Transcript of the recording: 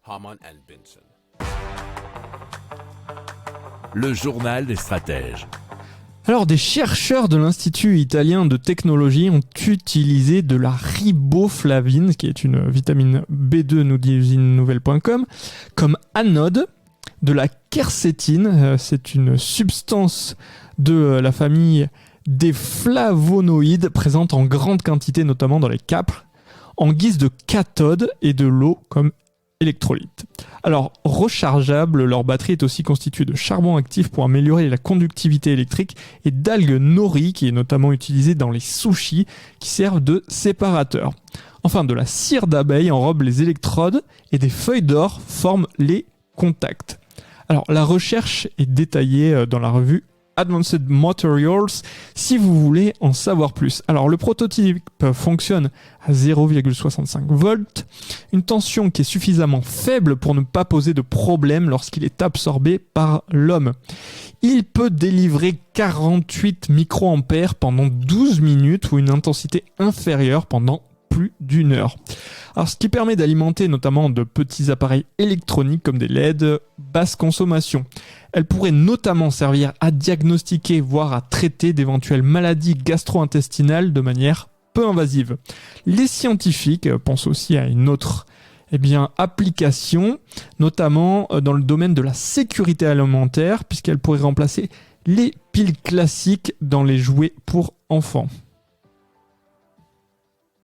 Harman & Benson. Le journal des stratèges. Alors, des chercheurs de l'Institut italien de technologie ont utilisé de la riboflavine, qui est une vitamine B2, nous dit usinenouvelle.com, comme anode, de la quercétine, c'est une substance de la famille des flavonoïdes présente en grande quantité, notamment dans les câpres, en guise de cathode et de l'eau comme électrolyte. Alors, rechargeable, leur batterie est aussi constituée de charbon actif pour améliorer la conductivité électrique et d'algues nori, qui est notamment utilisée dans les sushis, qui servent de séparateur. Enfin, de la cire d'abeille enrobe les électrodes et des feuilles d'or forment les contacts. Alors, la recherche est détaillée dans la revue Advanced Materials si vous voulez en savoir plus. Alors, le prototype fonctionne à 0,65 volts, une tension qui est suffisamment faible pour ne pas poser de problème lorsqu'il est absorbé par l'homme. Il peut délivrer 48 microampères pendant 12 minutes ou une intensité inférieure pendant plus d'une heure. Alors, ce qui permet d'alimenter notamment de petits appareils électroniques comme des LED basse consommation. Elle pourrait notamment servir à diagnostiquer, voire à traiter d'éventuelles maladies gastro-intestinales de manière peu invasive. Les scientifiques pensent aussi à une autre application, notamment dans le domaine de la sécurité alimentaire, puisqu'elle pourrait remplacer les piles classiques dans les jouets pour enfants.